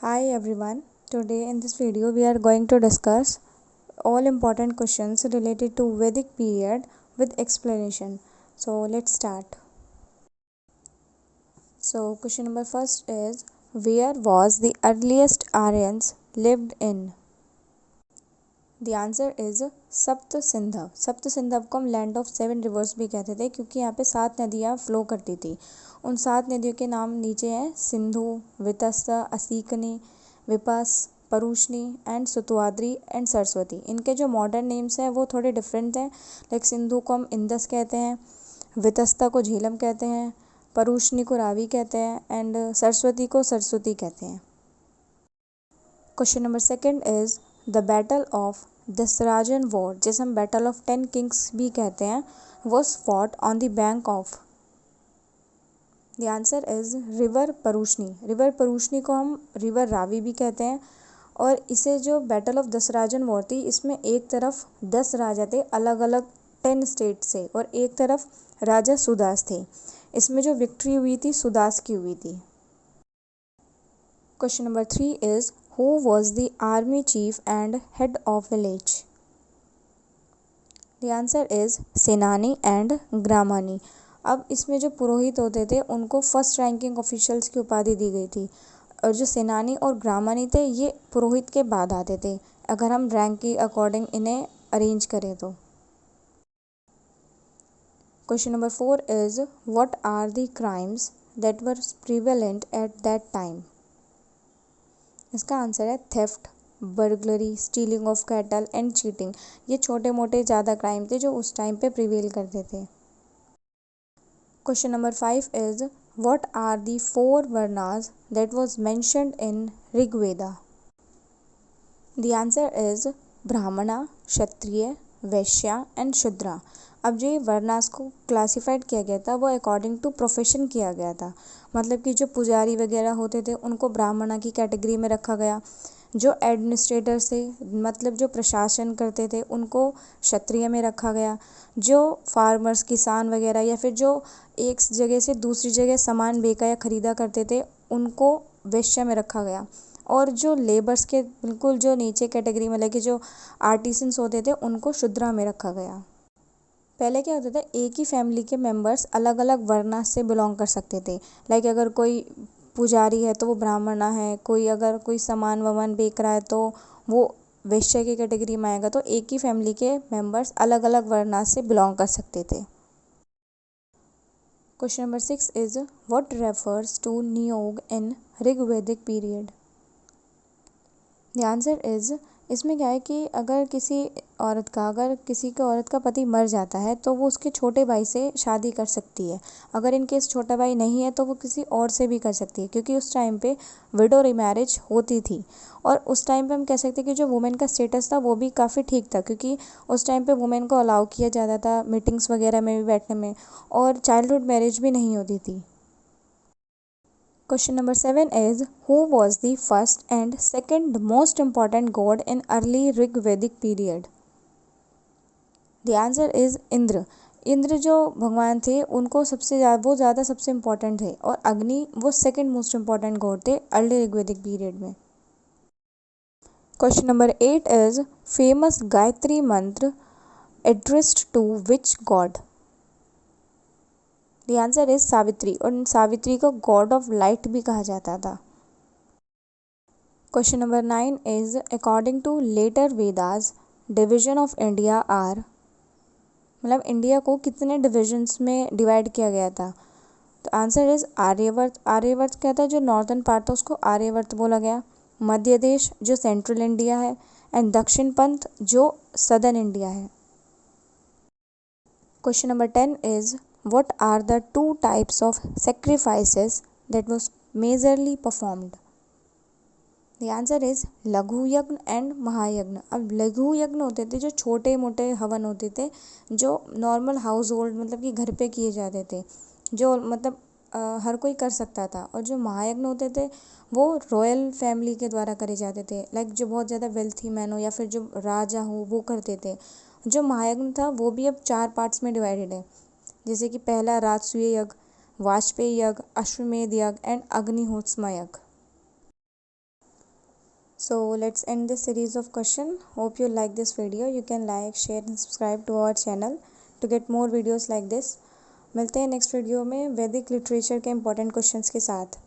Hi everyone. Today in this video we are going to discuss all important questions related to Vedic period with explanation. So let's start. So question number first is, where was the earliest Aryans lived in? The answer is सप्त सिंधव. सप्त सिंधव को हम land of seven reverse भी कहते थे क्योंकि यहाँ पे 7 नदियाँ फ्लो करती थी. उन 7 नदियों के नाम नीचे हैं: सिंधु, वितस्ता, असीकनी, विपास, परुष्णी एंड सुतुवाद्री एंड सरस्वती. इनके जो मॉडर्न नेम्स हैं वो थोड़े डिफरेंट हैं. लाइक सिंधु को हम इंदस कहते हैं, वितस्ता को झेलम कहते हैं, परुष्णी को रावी कहते हैं एंड सरस्वती को सरस्वती कहते हैं. Question number second is, the battle of Dasarajna war, जिसे हम बैटल ऑफ 10 किंग्स भी कहते हैं, was fought on the bank of. The answer is river Parushni. River Parushni को हम रिवर रावी भी कहते हैं. और इसे जो बैटल ऑफ दसराजन वॉर थी, इसमें एक तरफ 10 राजा थे अलग अलग 10 स्टेट से और एक तरफ राजा सुदास थे. इसमें जो विक्ट्री हुई थी सुदास की हुई थी. Question number 3 is, who was the army cheap and head of village? The answer is सेनानी एंड ग्रामानी. अब इसमें जो पुरोहित होते थे उनको फर्स्ट रैंकिंग ऑफिशियल्स की उपाधि दी गई थी और जो सेनानी और ग्रामानी थे ये पुरोहित के बाद आते थे, अगर हम रैंक के अकॉर्डिंग इन्हें अरेंज करें तो. Question number 4 is, what are the crimes that were prevalent at that time? इसका आंसर है theft, burglary, stealing of cattle and cheating. ये छोटे मोटे ज़्यादा क्राइम थे जो उस टाइम पे प्रिवेल करते थे. Question number 5 is, what are the 4 varnas that was mentioned in Rigveda? The answer is Brahmana, Kshatriya, वैश्या एंड शूद्रा. अब जो ये वर्णास को क्लासिफाइड किया गया था वो अकॉर्डिंग टू प्रोफेशन किया गया था. मतलब कि जो पुजारी वगैरह होते थे उनको ब्राह्मणा की कैटेगरी में रखा गया. जो एडमिनिस्ट्रेटर से मतलब जो प्रशासन करते थे उनको क्षत्रिय में रखा गया. जो फार्मर्स, किसान वगैरह या फिर जो एक जगह से दूसरी जगह सामान बेचा या ख़रीदा करते थे उनको वैश्य में रखा गया. और जो लेबर्स के बिल्कुल जो नीचे कैटेगरी में लगे जो आर्टिसंस होते थे उनको शूद्रा में रखा गया. पहले क्या होता था, एक ही फैमिली के मेंबर्स अलग अलग वर्णा से बिलोंग कर सकते थे. लाइक अगर कोई पुजारी है तो वो ब्राह्मणा है, कोई अगर कोई सामान वामान बेच रहा है तो वो वैश्य की कैटेगरी में आएगा. तो एक ही फैमिली के मेंबर्स अलग अलग वर्णा से बिलोंग कर सकते थे. Question number 6 is, what refers to niyoga in Rigvedic period? The answer is, इसमें क्या है कि अगर किसी के औरत का पति मर जाता है तो वो उसके छोटे भाई से शादी कर सकती है. अगर इनकेस छोटा भाई नहीं है तो वो किसी और से भी कर सकती है क्योंकि उस टाइम पे विडो रिमैरिज होती थी. और उस टाइम पे हम कह सकते हैं कि जो वुमेन का स्टेटस था वो भी काफ़ी ठीक था क्योंकि उस टाइम पे वुमेन को अलाउ किया जाता था मीटिंग्स वगैरह में भी बैठने में, और चाइल्डहुड मैरिज भी नहीं होती थी. Question number 7 is, who was the first and second most important god in early Rig Vedic period? The answer is Indra. Indra जो भगवान थे उनको ज़्यादा सबसे इम्पोर्टेंट थे और अग्नि वो सेकंड मोस्ट इम्पॉर्टेंट गॉड थे अर्ली ऋग्वेदिक पीरियड में. Question number 8 is, famous Gayatri mantra addressed to which god? The answer is Savitri, और सावित्री को गॉड ऑफ लाइट भी कहा जाता था. Question number 9 is, according to later Vedas division of India are, मतलब इंडिया को कितने डिविजन्स में डिवाइड किया गया था? तो आंसर इज आर्यवर्त. आर्यवर्त क्या था, जो नॉर्दर्न पार्ट था उसको आर्यवर्त बोला गया. मध्य देश जो सेंट्रल इंडिया है एंड दक्षिण पंथ जो सदर्न इंडिया है. Question number 10 is, what are the 2 types of sacrifices that was majorly performed? The answer is लघु यज्ञ एंड महायज्ञ. अब लघु यज्ञ होते थे जो छोटे मोटे हवन होते थे जो नॉर्मल हाउस होल्ड मतलब कि घर पे किए जाते थे, जो मतलब हर कोई कर सकता था. और जो महायज्ञ होते थे वो रॉयल फैमिली के द्वारा करे जाते थे. लाइक जो बहुत ज़्यादा वेल्थी मैन हो या फिर जो राजा हो वो करते थे. जो महायज्ञ था वो भी अब 4 पार्ट्स में डिवाइडेड है, जैसे कि पहला राजसूय यज्ञ, वाजपेयी यज्ञ, अश्वमेध यज्ञ एंड अग्निहोत्र यज्ञ. So let's end this series of question. Hope you like this video. You can like, share and subscribe to our channel to get more videos like this. मिलते हैं नेक्स्ट वीडियो में वैदिक लिटरेचर के important questions के साथ.